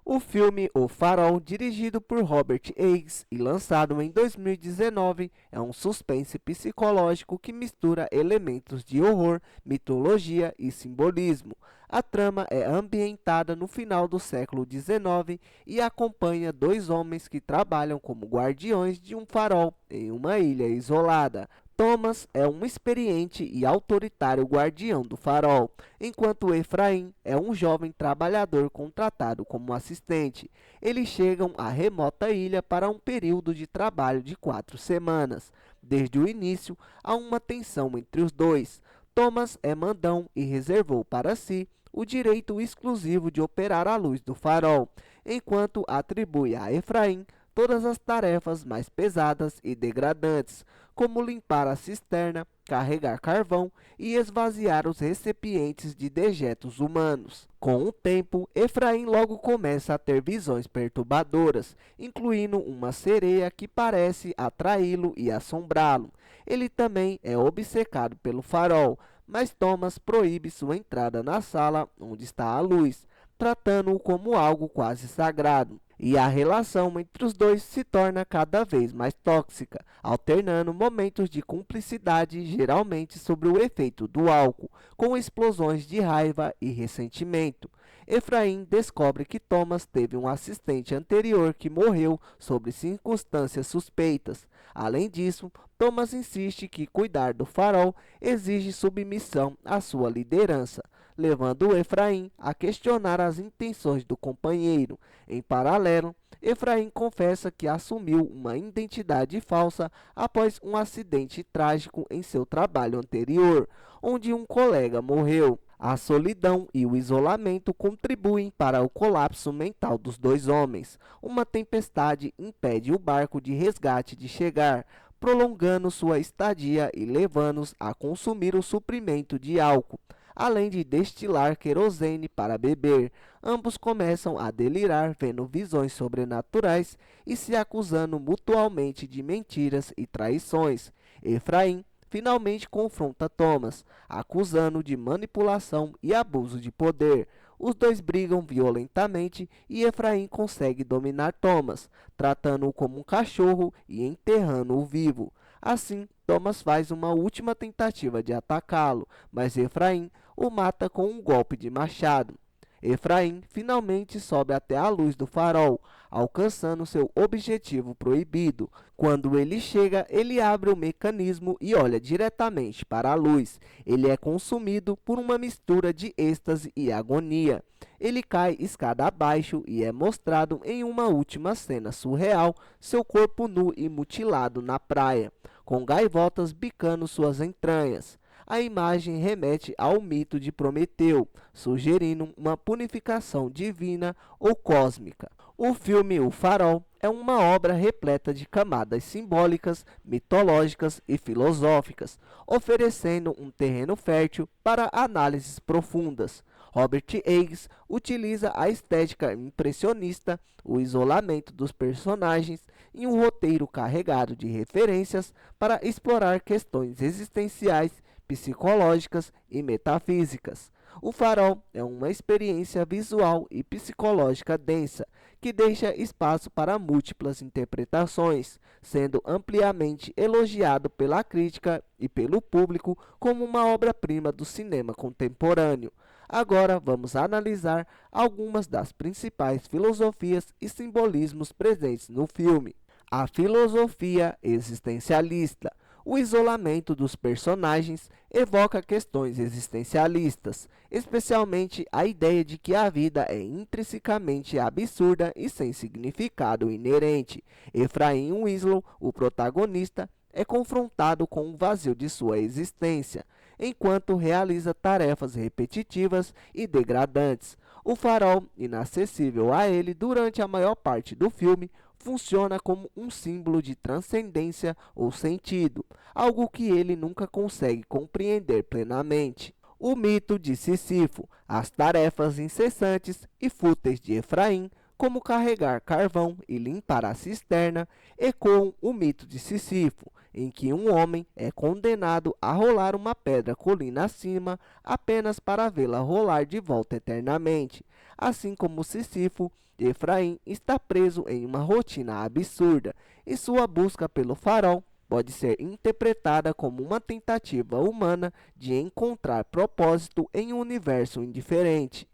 O filme O Farol, dirigido por Robert Eggers e lançado em 2019, é um suspense psicológico que mistura elementos de horror, mitologia e simbolismo. A trama é ambientada no final do século XIX e acompanha dois homens que trabalham como guardiões de um farol em uma ilha isolada. Thomas é um experiente e autoritário guardião do farol, enquanto Efraim é um jovem trabalhador contratado como assistente. Eles chegam à remota ilha para um período de trabalho de 4 semanas. Desde o início, há uma tensão entre os dois. Thomas é mandão e reservou para si o direito exclusivo de operar a luz do farol, enquanto atribui a Efraim todas as tarefas mais pesadas e degradantes, como limpar a cisterna, carregar carvão e esvaziar os recipientes de dejetos humanos. Com o tempo, Efraim logo começa a ter visões perturbadoras, incluindo uma sereia que parece atraí-lo e assombrá-lo. Ele também é obcecado pelo farol, mas Thomas proíbe sua entrada na sala onde está a luz, tratando-o como algo quase sagrado. E a relação entre os dois se torna cada vez mais tóxica, alternando momentos de cumplicidade, geralmente sob o efeito do álcool, com explosões de raiva e ressentimento. Efraim descobre que Thomas teve um assistente anterior que morreu sob circunstâncias suspeitas. Além disso, Thomas insiste que cuidar do farol exige submissão à sua liderança, levando Efraim a questionar as intenções do companheiro. Em paralelo, Efraim confessa que assumiu uma identidade falsa após um acidente trágico em seu trabalho anterior, onde um colega morreu. A solidão e o isolamento contribuem para o colapso mental dos dois homens. Uma tempestade impede o barco de resgate de chegar, prolongando sua estadia e levando-os a consumir o suprimento de álcool, além de destilar querosene para beber. Ambos começam a delirar, vendo visões sobrenaturais e se acusando mutualmente de mentiras e traições. Efraim finalmente confronta Thomas, acusando-o de manipulação e abuso de poder. Os dois brigam violentamente e Efraim consegue dominar Thomas, tratando-o como um cachorro e enterrando-o vivo. Assim, Thomas faz uma última tentativa de atacá-lo, mas Efraim o mata com um golpe de machado. Efraim finalmente sobe até a luz do farol, alcançando seu objetivo proibido. Quando ele chega, ele abre o mecanismo e olha diretamente para a luz. Ele é consumido por uma mistura de êxtase e agonia. Ele cai escada abaixo e é mostrado em uma última cena surreal, seu corpo nu e mutilado na praia, com gaivotas bicando suas entranhas. A imagem remete ao mito de Prometeu, sugerindo uma purificação divina ou cósmica. O filme O Farol é uma obra repleta de camadas simbólicas, mitológicas e filosóficas, oferecendo um terreno fértil para análises profundas. Robert Eggers utiliza a estética impressionista, o isolamento dos personagens e um roteiro carregado de referências para explorar questões existenciais, psicológicas e metafísicas. O Farol é uma experiência visual e psicológica densa, que deixa espaço para múltiplas interpretações, sendo ampliamente elogiado pela crítica e pelo público como uma obra-prima do cinema contemporâneo. Agora vamos analisar algumas das principais filosofias e simbolismos presentes no filme. A filosofia existencialista. O isolamento dos personagens evoca questões existencialistas, especialmente a ideia de que a vida é intrinsecamente absurda e sem significado inerente. Efraim Winslow, o protagonista, é confrontado com o vazio de sua existência, enquanto realiza tarefas repetitivas e degradantes. O farol, inacessível a ele durante a maior parte do filme, funciona como um símbolo de transcendência ou sentido, algo que ele nunca consegue compreender plenamente. O mito de Sísifo, as tarefas incessantes e fúteis de Efraim, como carregar carvão e limpar a cisterna, ecoam o mito de Sísifo, em que um homem é condenado a rolar uma pedra colina acima apenas para vê-la rolar de volta eternamente. Assim como Sísifo, Efraim está preso em uma rotina absurda e sua busca pelo farol pode ser interpretada como uma tentativa humana de encontrar propósito em um universo indiferente.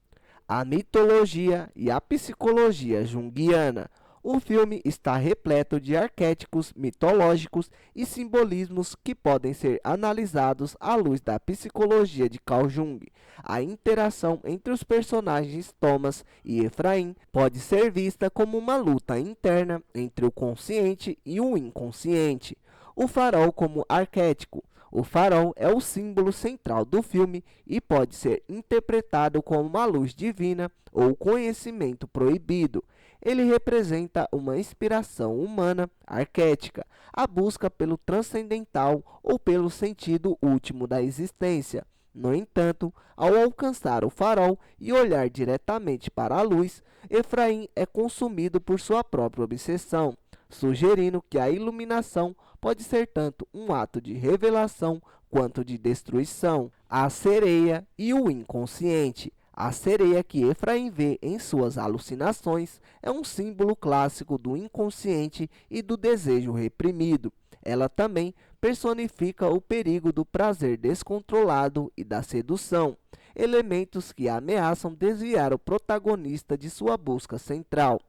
A mitologia e a psicologia junguiana. O filme está repleto de arquétipos mitológicos e simbolismos que podem ser analisados à luz da psicologia de Carl Jung. A interação entre os personagens Thomas e Efraim pode ser vista como uma luta interna entre o consciente e o inconsciente. O farol como arquétipo. O farol é o símbolo central do filme e pode ser interpretado como uma luz divina ou conhecimento proibido. Ele representa uma inspiração humana arquética, a busca pelo transcendental ou pelo sentido último da existência. No entanto, ao alcançar o farol e olhar diretamente para a luz, Efraim é consumido por sua própria obsessão, sugerindo que a iluminação pode ser tanto um ato de revelação quanto de destruição. A sereia e o inconsciente. A sereia que Efraim vê em suas alucinações é um símbolo clássico do inconsciente e do desejo reprimido. Ela também personifica o perigo do prazer descontrolado e da sedução, elementos que ameaçam desviar o protagonista de sua busca central.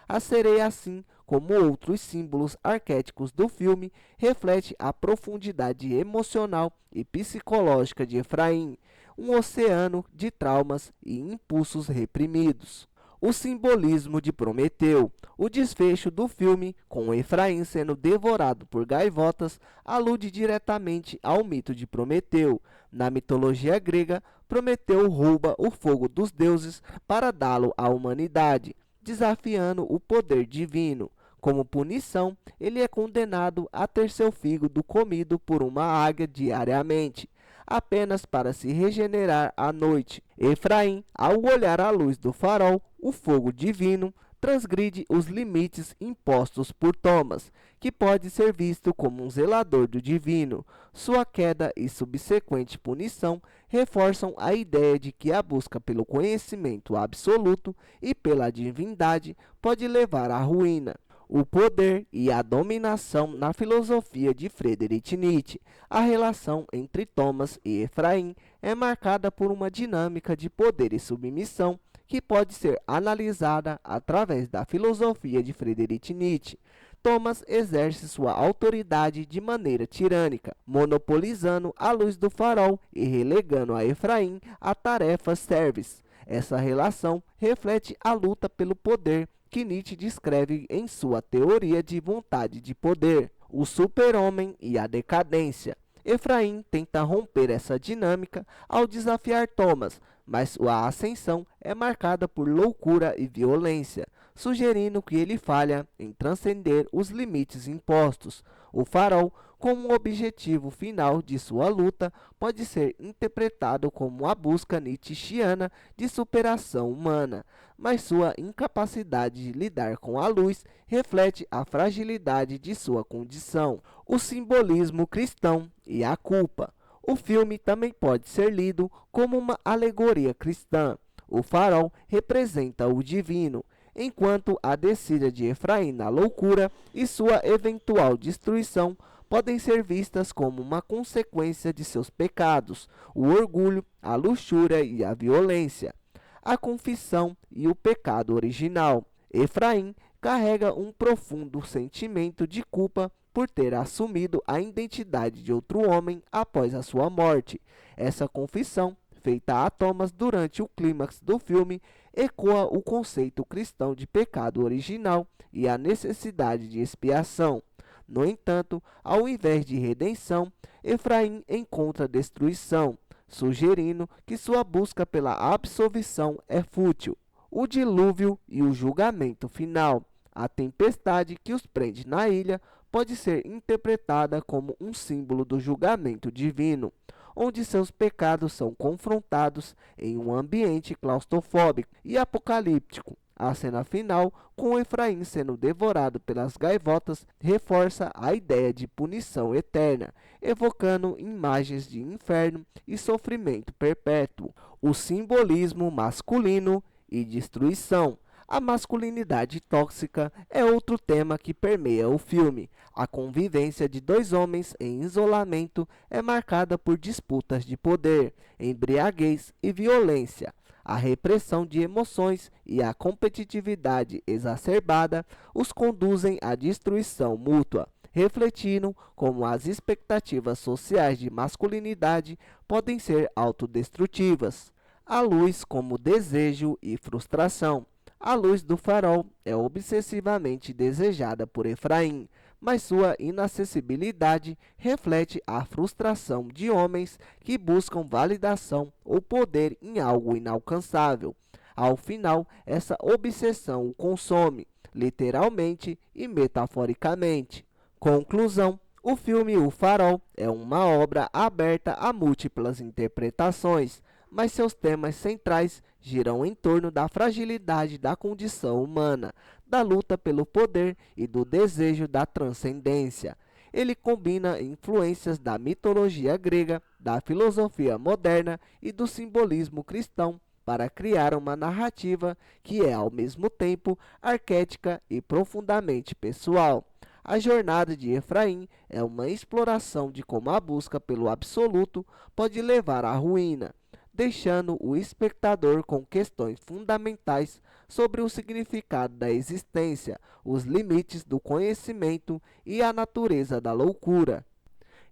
A sereia, assim como outros símbolos arquétipos do filme, reflete a profundidade emocional e psicológica de Efraim, um oceano de traumas e impulsos reprimidos. O simbolismo de Prometeu. O desfecho do filme, com Efraim sendo devorado por gaivotas, alude diretamente ao mito de Prometeu. Na mitologia grega, Prometeu rouba o fogo dos deuses para dá-lo à humanidade, desafiando o poder divino. Como punição, ele é condenado a ter seu fígado comido por uma águia diariamente, apenas para se regenerar à noite. Efraim, ao olhar a luz do farol, o fogo divino, transgride os limites impostos por Thomas, que pode ser visto como um zelador do divino. Sua queda e subsequente punição reforçam a ideia de que a busca pelo conhecimento absoluto e pela divindade pode levar à ruína. O poder e a dominação na filosofia de Friedrich Nietzsche. A relação entre Thomas e Efraim é marcada por uma dinâmica de poder e submissão que pode ser analisada através da filosofia de Friedrich Nietzsche. Thomas exerce sua autoridade de maneira tirânica, monopolizando a luz do farol e relegando a Efraim a tarefas serviços. Essa relação reflete a luta pelo poder que Nietzsche descreve em sua teoria de vontade de poder, o super-homem e a decadência. Efraim tenta romper essa dinâmica ao desafiar Thomas, mas sua ascensão é marcada por loucura e violência, sugerindo que ele falha em transcender os limites impostos. O farol, como objetivo final de sua luta, pode ser interpretado como a busca nietzschiana de superação humana, mas sua incapacidade de lidar com a luz reflete a fragilidade de sua condição. O simbolismo cristão e a culpa. O filme também pode ser lido como uma alegoria cristã. O farol representa o divino, enquanto a descida de Efraim na loucura e sua eventual destruição podem ser vistas como uma consequência de seus pecados, o orgulho, a luxúria e a violência. A confissão e o pecado original. Efraim carrega um profundo sentimento de culpa por ter assumido a identidade de outro homem após a sua morte. Essa confissão, feita a Thomas durante o clímax do filme, ecoa o conceito cristão de pecado original e a necessidade de expiação. No entanto, ao invés de redenção, Efraim encontra destruição, sugerindo que sua busca pela absolvição é fútil. O dilúvio e o julgamento final. A tempestade que os prende na ilha pode ser interpretada como um símbolo do julgamento divino, onde seus pecados são confrontados em um ambiente claustrofóbico e apocalíptico. A cena final, com Efraim sendo devorado pelas gaivotas, reforça a ideia de punição eterna, evocando imagens de inferno e sofrimento perpétuo. O simbolismo masculino e destruição. A masculinidade tóxica é outro tema que permeia o filme. A convivência de dois homens em isolamento é marcada por disputas de poder, embriaguez e violência. A repressão de emoções e a competitividade exacerbada os conduzem à destruição mútua, refletindo como as expectativas sociais de masculinidade podem ser autodestrutivas. A luz como desejo e frustração. A luz do farol é obsessivamente desejada por Efraim, mas sua inacessibilidade reflete a frustração de homens que buscam validação ou poder em algo inalcançável. Ao final, essa obsessão o consome, literalmente e metaforicamente. Conclusão: o filme O Farol é uma obra aberta a múltiplas interpretações, mas seus temas centrais giram em torno da fragilidade da condição humana, da luta pelo poder e do desejo da transcendência. Ele combina influências da mitologia grega, da filosofia moderna e do simbolismo cristão para criar uma narrativa que é, ao mesmo tempo, arquética e profundamente pessoal. A jornada de Efraim é uma exploração de como a busca pelo absoluto pode levar à ruína, deixando o espectador com questões fundamentais sobre o significado da existência, os limites do conhecimento e a natureza da loucura.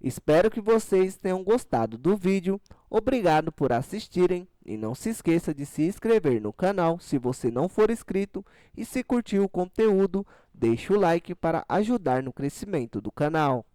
Espero que vocês tenham gostado do vídeo. Obrigado por assistirem e não se esqueça de se inscrever no canal se você não for inscrito e se curtiu o conteúdo, deixe o like para ajudar no crescimento do canal.